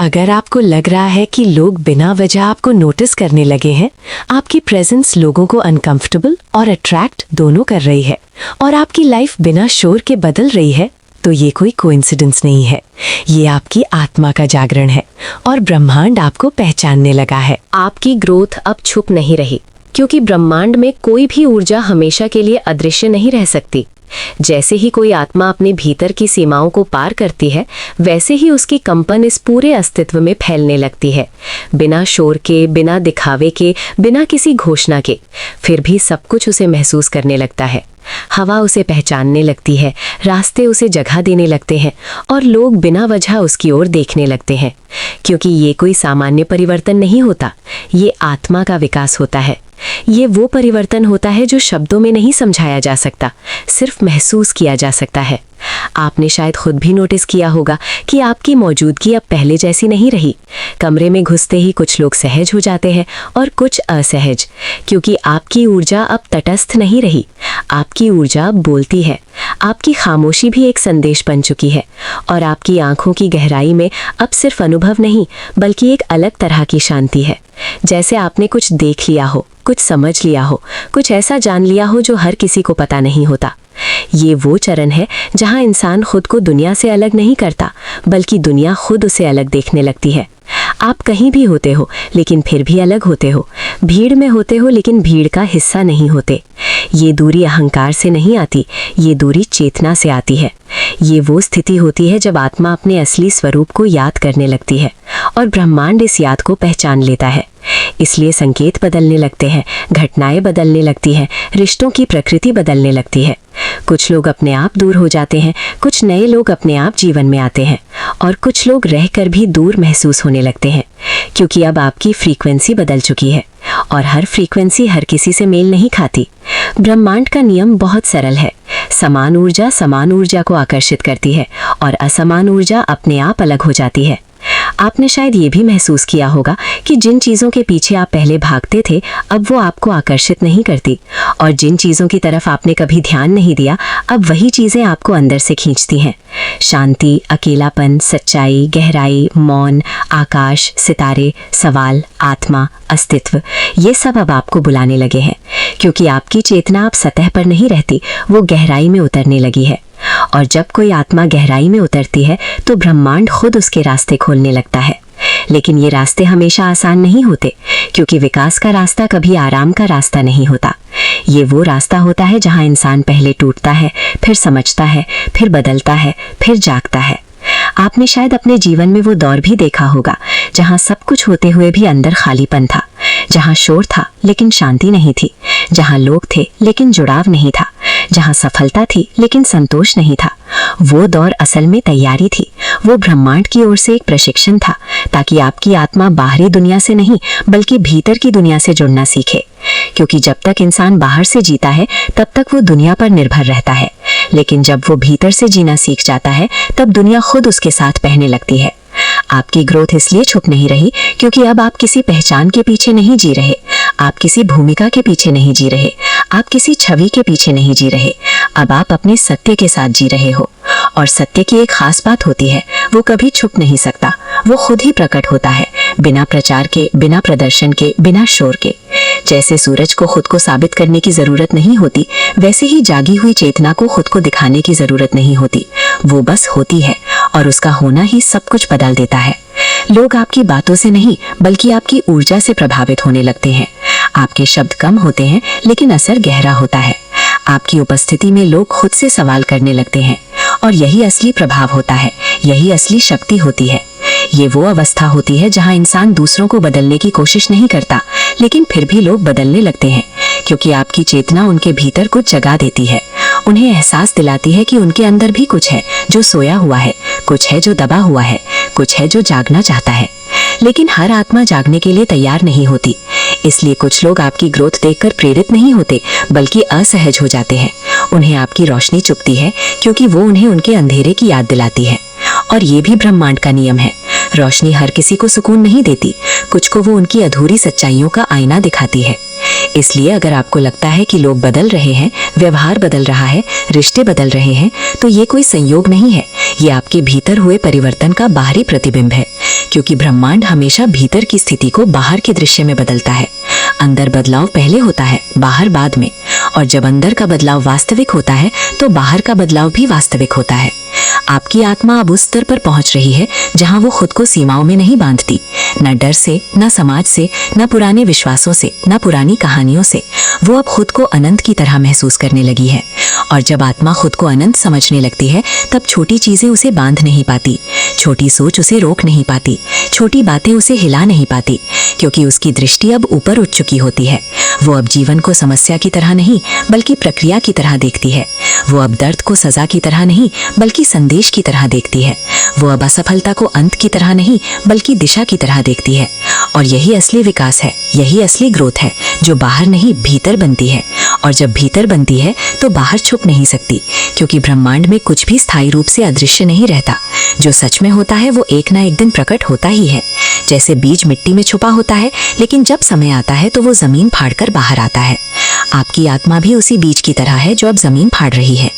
अगर आपको लग रहा है कि लोग बिना वजह आपको नोटिस करने लगे हैं, आपकी प्रेजेंस लोगों को अनकंफर्टेबल और अट्रैक्ट दोनों कर रही है और आपकी लाइफ बिना शोर के बदल रही है, तो ये कोई कोइंसिडेंस नहीं है। ये आपकी आत्मा का जागरण है और ब्रह्मांड आपको पहचानने लगा है। आपकी ग्रोथ अब छुप नहीं रही, क्योंकि ब्रह्मांड में कोई भी ऊर्जा हमेशा के लिए अदृश्य नहीं रह सकती। जैसे ही कोई आत्मा अपने भीतर की सीमाओं को पार करती है, वैसे ही उसकी कंपन इस पूरे अस्तित्व में फैलने लगती है, बिना शोर के, बिना दिखावे के, बिना किसी घोषणा के। फिर भी सब कुछ उसे महसूस करने लगता है। हवा उसे पहचानने लगती है, रास्ते उसे जगह देने लगते हैं और लोग बिना वजह उसकी ओर देखने लगते हैं। क्योंकि ये कोई सामान्य परिवर्तन नहीं होता, ये आत्मा का विकास होता है। ये वो परिवर्तन होता है जो शब्दों में नहीं समझाया जा सकता, सिर्फ महसूस किया जा सकता है। आपने शायद खुद भी नोटिस किया होगा कि आपकी मौजूदगी अब पहले जैसी नहीं रही। कमरे में घुसते ही कुछ लोग सहज हो जाते हैं और कुछ असहज, क्योंकि आपकी ऊर्जा अब तटस्थ नहीं रही। आपकी ऊर्जा अब बोलती है। आपकी खामोशी भी एक संदेश बन चुकी है और आपकी आंखों की गहराई में अब सिर्फ अनुभव नहीं, बल्कि एक अलग तरह की शांति है। जैसे आपने कुछ देख लिया हो, कुछ समझ लिया हो, कुछ ऐसा जान लिया हो जो हर किसी को पता नहीं होता। ये वो चरण है जहां इंसान खुद को दुनिया से अलग नहीं करता, बल्कि दुनिया खुद उसे अलग देखने लगती है। आप कहीं भी होते हो लेकिन फिर भी अलग होते हो, भीड़ में होते हो लेकिन भीड़ का हिस्सा नहीं होते। ये दूरी अहंकार से नहीं आती, ये दूरी चेतना से आती है। ये वो स्थिति होती है जब आत्मा अपने असली स्वरूप को याद करने लगती है और ब्रह्मांड इस याद को पहचान लेता है। इसलिए संकेत बदलने लगते हैं, घटनाएं बदलने लगती हैं, रिश्तों की प्रकृति बदलने लगती है। कुछ लोग अपने आप दूर हो जाते हैं, कुछ नए लोग अपने आप जीवन में आते हैं और कुछ लोग रहकर भी दूर महसूस होने लगते हैं, क्योंकि अब आपकी फ्रीक्वेंसी बदल चुकी है और हर फ्रीक्वेंसी हर किसी से मेल नहीं खाती। ब्रह्मांड का नियम बहुत सरल है। समान ऊर्जा को आकर्षित करती है और असमान ऊर्जा अपने आप अलग हो जाती है। आपने शायद ये भी महसूस किया होगा कि जिन चीज़ों के पीछे आप पहले भागते थे, अब वो आपको आकर्षित नहीं करती, और जिन चीज़ों की तरफ आपने कभी ध्यान नहीं दिया, अब वही चीज़ें आपको अंदर से खींचती हैं। शांति, अकेलापन, सच्चाई, गहराई, मौन, आकाश, सितारे, सवाल, आत्मा, अस्तित्व, ये सब अब आपको बुलाने लगे हैं, क्योंकि आपकी चेतना अब सतह पर नहीं रहती, वो गहराई में उतरने लगी है। और जब कोई आत्मा गहराई में उतरती है तो ब्रह्मांड खुद उसके रास्ते खोलने लगता है। लेकिन ये रास्ते हमेशा आसान नहीं होते, क्योंकि विकास का रास्ता कभी आराम का रास्ता नहीं होता। ये वो रास्ता होता है जहाँ इंसान पहले टूटता है, फिर समझता है, फिर बदलता है, फिर जागता है। आपने शायद अपने जीवन में वो दौर भी देखा होगा जहाँ सब कुछ होते हुए भी अंदर खालीपन था, जहाँ शोर था लेकिन शांति नहीं थी, जहाँ लोग थे लेकिन जुड़ाव नहीं था, जहाँ सफलता थी लेकिन संतोष नहीं था। वो दौर असल में तैयारी थी, वो ब्रह्मांड की ओर से एक प्रशिक्षण था, ताकि आपकी आत्मा बाहरी दुनिया से नहीं बल्कि भीतर की दुनिया से जुड़ना सीखे। क्योंकि जब तक इंसान बाहर से जीता है तब तक वो दुनिया पर निर्भर रहता है, लेकिन जब वो भीतर से जीना सीख जाता है तब दुनिया खुद उसके साथ बहने लगती है। आपकी ग्रोथ इसलिए छुप नहीं रही क्योंकि अब आप किसी पहचान के पीछे नहीं जी रहे, आप किसी भूमिका के पीछे नहीं जी रहे, आप किसी छवि के पीछे नहीं जी रहे। अब आप अपने सत्य के साथ जी रहे हो, और सत्य की एक खास बात होती है, वो कभी छुप नहीं सकता, वो खुद ही प्रकट होता है, बिना प्रचार के, बिना प्रदर्शन के, बिना शोर के। जैसे सूरज को खुद को साबित करने की जरूरत नहीं होती, वैसे ही जागी हुई चेतना को खुद को दिखाने की जरूरत नहीं होती, वो बस होती है और उसका होना ही सब कुछ बदल देता है। लोग आपकी बातों से नहीं बल्कि आपकी ऊर्जा से प्रभावित होने लगते हैं। आपके शब्द कम होते हैं लेकिन असर गहरा होता है। आपकी उपस्थिति में लोग खुद से सवाल करने लगते हैं, और यही असली प्रभाव होता है, यही असली शक्ति होती है। ये वो अवस्था होती है जहां इंसान दूसरों को बदलने की कोशिश नहीं करता, लेकिन फिर भी लोग बदलने लगते हैं, क्योंकि आपकी चेतना उनके भीतर कुछ जगा देती है, उन्हें एहसास दिलाती है कि उनके अंदर भी कुछ है जो सोया हुआ है, कुछ है जो दबा हुआ है, कुछ है जो जागना चाहता है। लेकिन हर आत्मा जागने के लिए तैयार नहीं होती, इसलिए कुछ लोग आपकी ग्रोथ देखकर प्रेरित नहीं होते बल्कि असहज हो जाते हैं। उन्हें आपकी रोशनी चुभती है क्योंकि वो उन्हें उनके अंधेरे की याद दिलाती है। और ये भी ब्रह्मांड का नियम है, रोशनी हर किसी को सुकून नहीं देती, कुछ को वो उनकी अधूरी सच्चाइयों का आईना दिखाती है। इसलिए अगर आपको लगता है कि लोग बदल रहे हैं, व्यवहार बदल रहा है, रिश्ते बदल रहे हैं, तो ये कोई संयोग नहीं है, ये आपके भीतर हुए परिवर्तन का बाहरी प्रतिबिंब है। क्योंकि ब्रह्मांड हमेशा भीतर की स्थिति को बाहर के दृश्य में बदलता है। अंदर बदलाव पहले होता है, बाहर बाद में। और जब अंदर का बदलाव वास्तविक होता है तो बाहर का बदलाव भी वास्तविक होता है। आपकी आत्मा अब उस स्तर पर पहुंच रही है जहां वो खुद को सीमाओं में नहीं बांधती, न डर से, न समाज से, न पुराने विश्वासों से, न पुरानी कहानियों से। वो अब खुद को अनंत की तरह महसूस करने लगी है। और जब आत्मा खुद को अनंत समझने लगती है तब छोटी चीजें उसे बांध नहीं पाती, छोटी सोच उसे रोक नहीं पाती, छोटी बातें उसे हिला नहीं पाती, क्योंकि उसकी दृष्टि अब ऊपर उठ चुकी होती है। वो अब जीवन को समस्या की तरह नहीं बल्कि प्रक्रिया की तरह देखती है। वो अब दर्द को सजा की तरह नहीं बल्कि संदेश की तरह देखती है। वो अब असफलता को अंत की तरह नहीं बल्कि दिशा की तरह देखती है। और यही असली विकास है, यही असली ग्रोथ है, जो बाहर नहीं भीतर बनती है। और जब भीतर बनती है तो बाहर छुप नहीं सकती, क्योंकि ब्रह्मांड में कुछ भी स्थायी रूप से अदृश्य नहीं रहता। जो सच में होता है वो एक ना एक दिन प्रकट होता ही है। जैसे बीज मिट्टी में छुपा होता है, लेकिन जब समय आता है तो वो जमीन फाड़कर बाहर आता है। आपकी आत्मा भी उसी बीज की तरह है जो अब जमीन फाड़ रही है।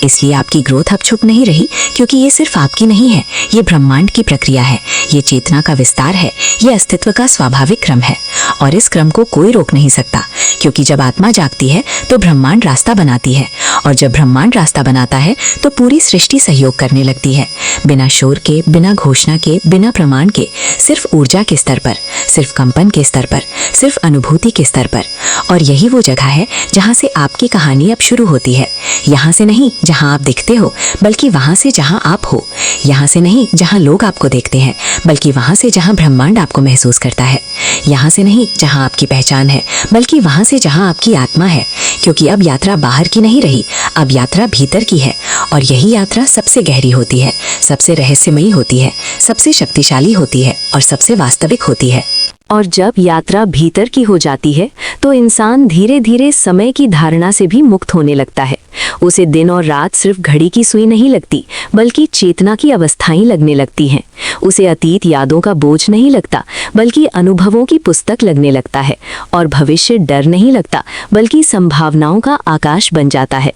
इसलिए आपकी ग्रोथ अब छुप नहीं रही, क्योंकि ये सिर्फ आपकी नहीं है, ये ब्रह्मांड की प्रक्रिया है, ये चेतना का विस्तार है, ये अस्तित्व का स्वाभाविक क्रम है। और इस क्रम को कोई रोक नहीं सकता, क्योंकि जब आत्मा जागती है तो ब्रह्मांड रास्ता बनाती है। और जब ब्रह्मांड रास्ता बनाता है तो पूरी सृष्टि सहयोग करने लगती है, बिना शोर के, बिना घोषणा के, बिना प्रमाण के, सिर्फ ऊर्जा के स्तर पर, सिर्फ कंपन के स्तर पर, सिर्फ अनुभूति के स्तर पर। और यही वो जगह है जहाँ से आपकी कहानी अब शुरू होती है। यहाँ से नहीं जहाँ आप दिखते हो, बल्कि वहाँ से जहाँ आप हो। यहाँ से नहीं जहाँ लोग आपको देखते हैं, बल्कि वहाँ से जहाँ ब्रह्मांड आपको महसूस करता है। यहाँ से नहीं जहाँ आपकी पहचान है, बल्कि वहाँ से जहाँ आपकी आत्मा है। क्योंकि अब यात्रा बाहर की नहीं रही, अब यात्रा भीतर की है। और यही यात्रा सबसे गहरी होती है, सबसे रहस्यमयी होती है, सबसे शक्तिशाली होती है और सबसे वास्तविक होती है। और जब यात्रा भीतर की हो जाती है तो इंसान धीरे धीरे समय की धारणा से भी मुक्त होने लगता है। उसे दिन और रात सिर्फ घड़ी की सुई नहीं लगती, बल्कि चेतना की अवस्थाएं लगने लगती हैं। उसे अतीत यादों का बोझ नहीं लगता, बल्कि अनुभवों की पुस्तक लगने लगता है। और भविष्य डर नहीं लगता, बल्कि संभावनाओं का आकाश बन जाता है।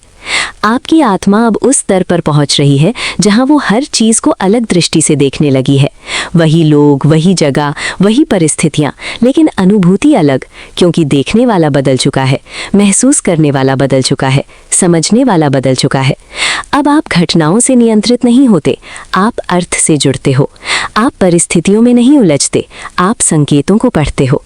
आपकी आत्मा अब उस स्तर पर पहुंच रही है जहां वो हर चीज को अलग दृष्टि से देखने लगी है। वही लोग, वही जगह, वही परिस्थितियां, लेकिन अनुभूति अलग, क्योंकि देखने वाला बदल चुका है, महसूस करने वाला बदल चुका है, समझने वाला बदल चुका है। अब आप घटनाओं से नियंत्रित नहीं होते, आप अर्थ से जुड़ते हो। आप परिस्थितियों में नहीं उलझते, आप संकेतों को पढ़ते हो।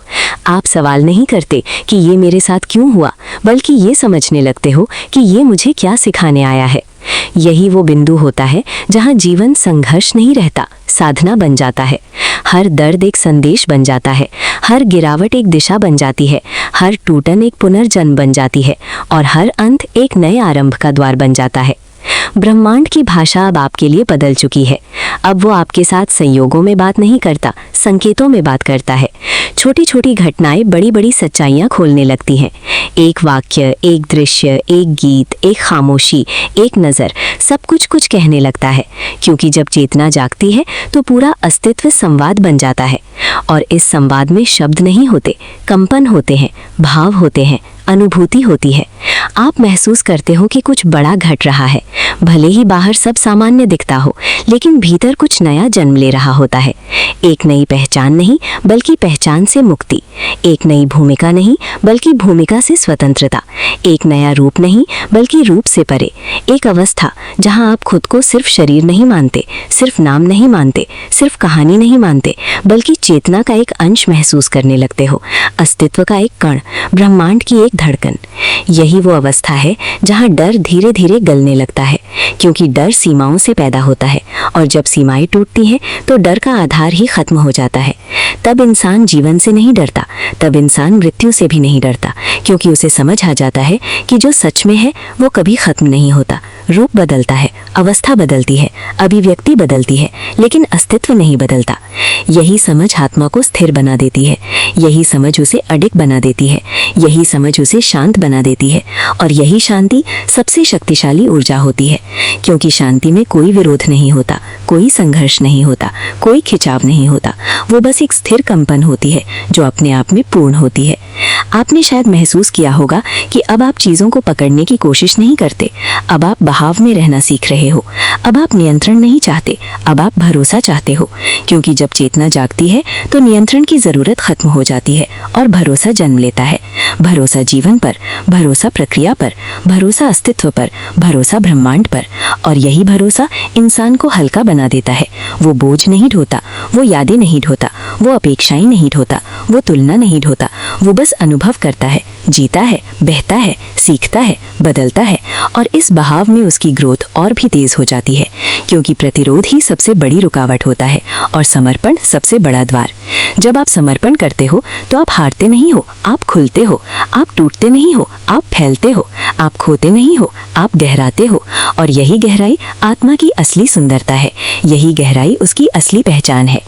आप सवाल नहीं करते कि ये मेरे साथ क्यों हुआ, बल्कि ये समझने लगते हो कि ये मुझे क्या सिखाने आया है। यही वो बिंदु होता है जहाँ जीवन संघर्ष नहीं रहता, साधना बन जाता है। हर दर्द एक संदेश बन जाता है, हर गिरावट एक दिशा बन जाती है, हर टूटन एक पुनर्जन्म बन जाती है, और हर अंत एक नए आरंभ का द्वार बन जाता है। ब्रह्मांड की भाषा अब आपके लिए बदल चुकी है। अब वो आपके साथ संयोगों में बात नहीं करता, संकेतों में बात करता है। छोटी छोटी घटनाएं बड़ी बड़ी सच्चाइयां खोलने लगती हैं। एक वाक्य, एक दृश्य, एक गीत, एक खामोशी, एक नज़र, सब कुछ कुछ कहने लगता है। क्योंकि जब चेतना जागती है तो पूरा अस्तित्व संवाद बन जाता है। और इस संवाद में शब्द नहीं होते, कंपन होते हैं, भाव होते हैं, अनुभूति होती है। आप महसूस करते हो कि कुछ बड़ा घट रहा है। भले ही बाहर सब सामान्य दिखता हो, लेकिन भीतर कुछ नया जन्म ले रहा होता है। एक नई पहचान नहीं, बल्कि पहचान से मुक्ति। एक नई भूमिका नहीं, बल्कि भूमिका से स्वतंत्रता। एक नया रूप नहीं, बल्कि रूप से परे। एक अवस्था जहां आप खुद को सिर्फ शरीर नहीं मानते, सिर्फ नाम नहीं मानते, सिर्फ कहानी नहीं मानते, बल्कि चेतना का एक अंश महसूस करने लगते हो, अस्तित्व का एक कण, ब्रह्मांड की एक धड़कन। यही वो अवस्था है जहां डर धीरे धीरे गलने लगता है, क्योंकि डर सीमाओं से पैदा होता है, और जब सीमाएं टूटती हैं तो डर का आधार ही खत्म हो जाता है। तब इंसान जीवन से नहीं डरता, तब इंसान मृत्यु से भी नहीं डरता, क्योंकि उसे समझ आ जाता है कि जो सच में है वो कभी खत्म नहीं होता। रूप बदलता है, अवस्था बदलती है, अभिव्यक्ति बदलती है, लेकिन अस्तित्व नहीं बदलता। यही समझ आत्मा को स्थिर बना देती है, यही समझ उसे अडिग बना देती है, यही समझ उसे शांत बना देती है। और यही शांति सबसे शक्तिशाली ऊर्जा होती है, क्योंकि शांति में कोई विरोध नहीं होता, कोई संघर्ष नहीं होता, कोई खिंचाव नहीं होता। वो बस एक स्थिर कंपन होती है जो अपने आप में पूर्ण होती है। आपने शायद महसूस किया होगा कि अब आप चीज़ों को पकड़ने की कोशिश नहीं करते, अब आप बहाव में रहना सीख रहे हो। अब आप नियंत्रण नहीं चाहते, अब आप भरोसा चाहते हो, क्योंकि जब चेतना जागती है तो नियंत्रण की जरूरत खत्म हो जाती है और भरोसा जन्म लेता है। भरोसा जीवन पर, भरोसा प्रक्रिया पर, भरोसा अस्तित्व पर, भरोसा ब्रह्मांड पर। और यही भरोसा इंसान को हल्का बना देता है। वो बोझ नहीं ढोता, वो यादें नहीं ढोता, वो अपेक्षाएं नहीं ढोता, वो तुलना नहीं ढोता। वो बस अनुभव करता है, जीता है, बहता है, सीखता है, बदलता है। और इस बहाव में उसकी ग्रोथ और भी तेज हो जाती है, क्योंकि प्रतिरोध ही सबसे बड़ी रुकावट होता है और समर्पण सबसे बड़ा द्वार। जब आप समर्पण करते हो तो आप हारते नहीं हो, आप खुलते हो। आप टूटते नहीं हो, आप फैलते हो। आप खोते नहीं हो, आप गहराते हो। और यही गहराई आत्मा की असली सुंदरता है, यही गहराई उसकी असली पहचान है।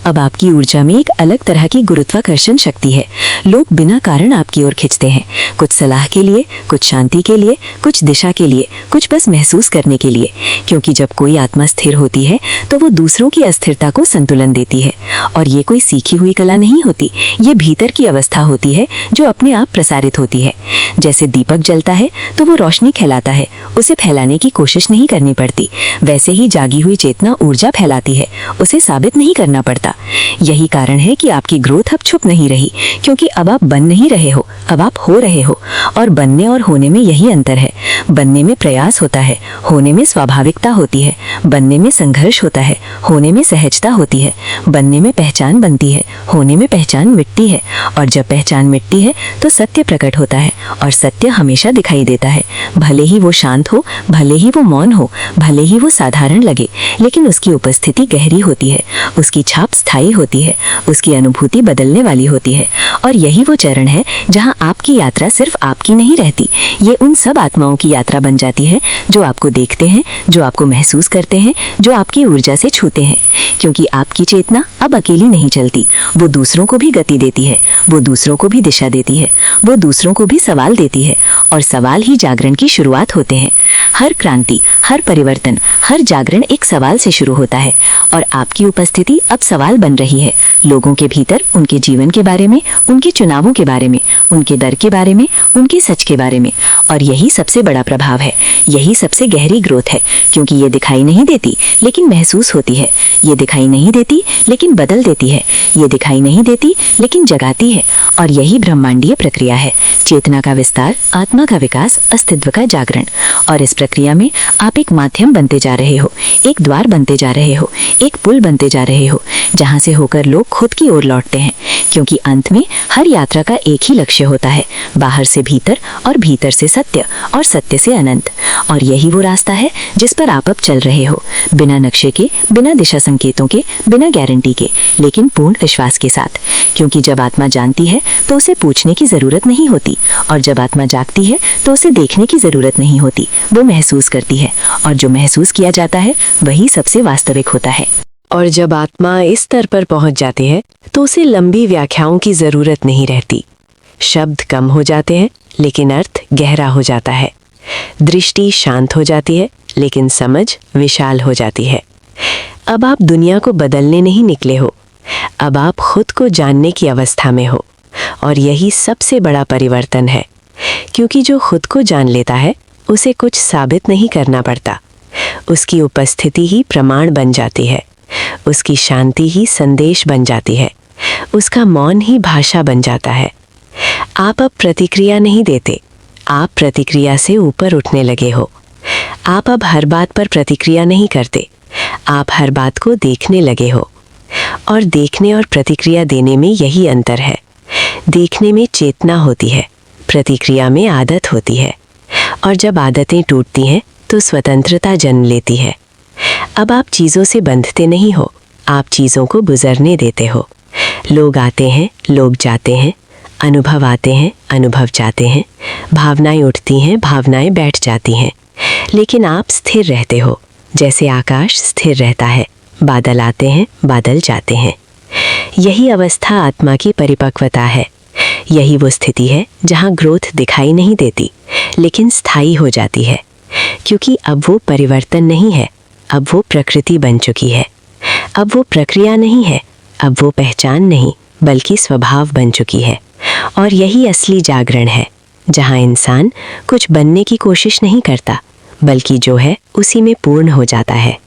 अब आपकी ऊर्जा में एक अलग तरह की गुरुत्वाकर्षण शक्ति है। लोग बिना कारण आपकी ओर खिंचते हैं, कुछ सलाह के लिए, कुछ शांति के लिए, कुछ दिशा के लिए, कुछ बस महसूस करने के लिए। क्योंकि जब कोई आत्मा स्थिर होती है तो वो दूसरों की अस्थिरता को संतुलन देती है। और ये कोई सीखी हुई कला नहीं होती, ये भीतर की अवस्था होती है जो अपने आप प्रसारित होती है। जैसे दीपक जलता है तो वो रोशनी फैलाता है, उसे फैलाने की कोशिश नहीं करनी पड़ती। वैसे ही जागी हुई चेतना ऊर्जा फैलाती है, उसे साबित नहीं करना पड़ता। यही कारण है कि आपकी ग्रोथ अब छुप नहीं रही, क्योंकि अब आप बन नहीं रहे हो, अब आप हो रहे हो। और बनने और होने में यही अंतर है। बनने में प्रयास होता है, होने में स्वाभाविकता होती है। बनने में संघर्ष होता है, होने में सहजता होती है। बनने में पहचान बनती है, होने में पहचान मिटती है। और जब पहचान मिटती है तो सत्य प्रकट होता है, और सत्य हमेशा दिखाई देता है। भले ही वो शांत हो, भले ही वो मौन हो, भले ही वो साधारण लगे, लेकिन उसकी उपस्थिति गहरी होती है, उसकी छाप स्थायी होती है, उसकी अनुभूति बदलने वाली होती है। और यही वो चरण है जहाँ आपकी यात्रा सिर्फ आपकी नहीं रहती, ये उन सब आत्माओं की यात्रा बन जाती है जो आपको देखते हैं, जो आपको महसूस करते हैं, जो आपकी ऊर्जा से छूते हैं। क्योंकि आपकी चेतना अब अकेली नहीं चलती, वो दूसरों को भी गति देती है, वो दूसरों को भी दिशा देती है, वो दूसरों को भी सवाल देती है। और सवाल ही जागरण की शुरुआत होते हैं। हर क्रांति, हर परिवर्तन, हर जागरण एक सवाल से शुरू होता है। और आपकी उपस्थिति अब सवाल बन रही है, लोगों के भीतर, उनके जीवन के बारे में, उनके चुनावों के बारे में, उनके डर के बारे में, उनके सच के बारे में। और यही सबसे बड़ा प्रभाव है, यही सबसे गहरी ग्रोथ है। क्योंकि ये दिखाई नहीं देती लेकिन महसूस होती है, ये दिखाई नहीं देती लेकिन बदल देती है, ये दिखाई नहीं देती लेकिन जगाती है। और यही ब्रह्मांडीय प्रक्रिया है, चेतना का विस्तार, आत्मा का विकास, अस्तित्व का जागरण। और इस प्रक्रिया में आप एक माध्यम बनते जा रहे हो, एक द्वार बनते जा रहे हो, एक पुल बनते जा रहे हो, जहां से होकर लोग खुद की ओर लौटते हैं। क्योंकि अंत में हर यात्रा का एक ही लक्ष्य होता है, बाहर से भीतर और भीतर से सत्य और सत्य से अनंत। और यही वो रास्ता है जिस पर आप अब चल रहे हो, बिना नक्शे के, बिना दिशा संकेतों के, बिना गारंटी के, लेकिन पूर्ण विश्वास के साथ। क्योंकि जब आत्मा जानती है तो उसे पूछने की जरूरत नहीं होती, और जब आत्मा जागती है तो उसे देखने की जरूरत नहीं होती, वो महसूस करती है। और जो महसूस किया जाता है वही सबसे वास्तविक होता है। और जब आत्मा इस स्तर पर पहुंच जाती है तो उसे लंबी व्याख्याओं की जरूरत नहीं रहती। शब्द कम हो जाते हैं लेकिन अर्थ गहरा हो जाता है। दृष्टि शांत हो जाती है लेकिन समझ विशाल हो जाती है। अब आप दुनिया को बदलने नहीं निकले हो, अब आप खुद को जानने की अवस्था में हो। और यही सबसे बड़ा परिवर्तन है, क्योंकि जो खुद को जान लेता है उसे कुछ साबित नहीं करना पड़ता। उसकी उपस्थिति ही प्रमाण बन जाती है, उसकी शांति ही संदेश बन जाती है, उसका मौन ही भाषा बन जाता है। आप अब प्रतिक्रिया नहीं देते, आप प्रतिक्रिया से ऊपर उठने लगे हो। आप अब हर बात पर प्रतिक्रिया नहीं करते, आप हर बात को देखने लगे हो। और देखने और प्रतिक्रिया देने में यही अंतर है। देखने में चेतना होती है, प्रतिक्रिया में आदत होती है। और जब आदतें टूटती हैं तो स्वतंत्रता जन्म लेती है। अब आप चीज़ों से बंधते नहीं हो, आप चीज़ों को गुजरने देते हो। लोग आते हैं, लोग जाते हैं, अनुभव आते हैं, अनुभव जाते हैं, भावनाएं उठती हैं, भावनाएं बैठ जाती हैं। लेकिन आप स्थिर रहते हो, जैसे आकाश स्थिर रहता है। बादल आते हैं, बादल जाते हैं। यही अवस्था आत्मा की परिपक्वता है। यही वो स्थिति है जहाँ ग्रोथ दिखाई नहीं देती लेकिन स्थायी हो जाती है। क्योंकि अब वो परिवर्तन नहीं है, अब वो प्रकृति बन चुकी है। अब वो प्रक्रिया नहीं है, अब वो पहचान नहीं बल्कि स्वभाव बन चुकी है। और यही असली जागरण है, जहाँ इंसान कुछ बनने की कोशिश नहीं करता, बल्कि जो है उसी में पूर्ण हो जाता है।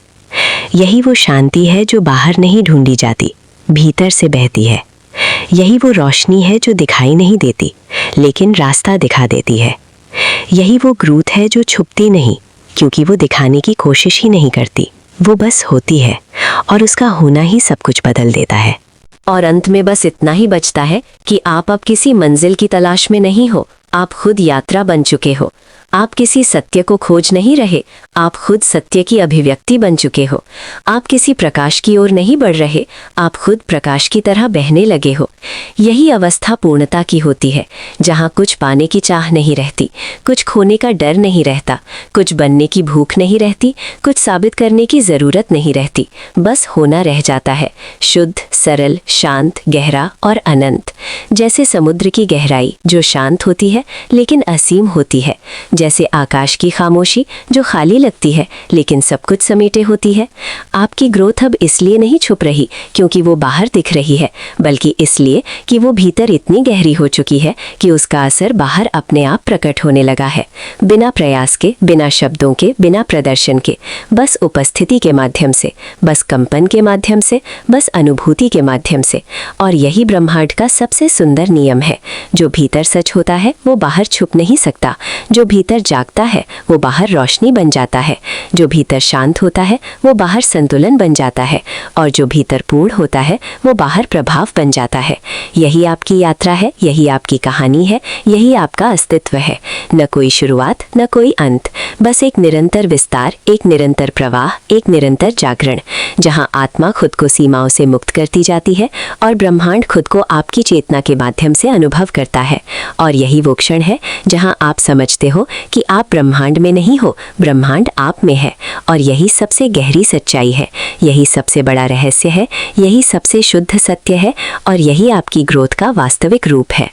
यही वो शांति है जो बाहर नहीं ढूंढी जाती, भीतर से बहती है। यही वो रोशनी है जो दिखाई नहीं देती, लेकिन रास्ता दिखा देती है। यही वो ग्रोथ है जो छुपती नहीं, क्योंकि वो दिखाने की कोशिश ही नहीं करती, वो बस होती है, और उसका होना ही सब कुछ बदल देता है। और अंत में बस इतना ही बचता है कि आप अब किसी मंजिल की तलाश में नहीं हो, आप खुद यात्रा बन चुके हो। आप किसी सत्य को खोज नहीं रहे, आप खुद सत्य की अभिव्यक्ति बन चुके हो। आप किसी प्रकाश की ओर नहीं बढ़ रहे, आप खुद प्रकाश की तरह बहने लगे हो। यही अवस्था पूर्णता की होती है, जहाँ कुछ पाने की चाह नहीं रहती, कुछ खोने का डर नहीं रहता, कुछ बनने की भूख नहीं रहती, कुछ साबित करने की जरूरत नहीं रहती, बस होना रह जाता है, शुद्ध, सरल, शांत, गहरा और अनंत। जैसे समुद्र की गहराई जो शांत होती है लेकिन असीम होती है, जैसे आकाश की खामोशी जो खाली लगती है लेकिन सब कुछ समेटे होती है। आपकी ग्रोथ अब इसलिए नहीं छुप रही क्योंकि वो बाहर दिख रही है, बल्कि इसलिए कि वो भीतर इतनी गहरी हो चुकी है कि उसका असर बाहर अपने आप प्रकट होने लगा है, बिना प्रयास के, बिना शब्दों के, बिना प्रदर्शन के, बस उपस्थिति के माध्यम से, बस कंपन के माध्यम से, बस अनुभूति के माध्यम से। और यही ब्रह्मांड का सबसे सुंदर नियम है। जो भीतर सच होता है वो बाहर छुप नहीं सकता, जो भीतर जागता है वो बाहर रोशनी बन जाता है, जो भीतर शांत होता है वो बाहर संतुलन बन जाता है, और जो भीतर पूर्ण होता है वो बाहर प्रभाव बन जाता है। यही आपकी यात्रा है, यही आपकी कहानी है, यही आपका अस्तित्व है। न कोई शुरुआत, न कोई अंत, बस एक निरंतर विस्तार, एक निरंतर प्रवाह, एक निरंतर जागरण, जहाँ आत्मा खुद को सीमाओं से मुक्त करती जाती है और ब्रह्मांड खुद को आपकी चेतना के माध्यम से अनुभव करता है। और यही वो क्षण है जहाँ आप समझते हो कि आप ब्रह्मांड में नहीं हो, ब्रह्मांड आप में है। और यही सबसे गहरी सच्चाई है, यही सबसे बड़ा रहस्य है, यही सबसे शुद्ध सत्य है, और यही आपकी ग्रोथ का वास्तविक रूप है।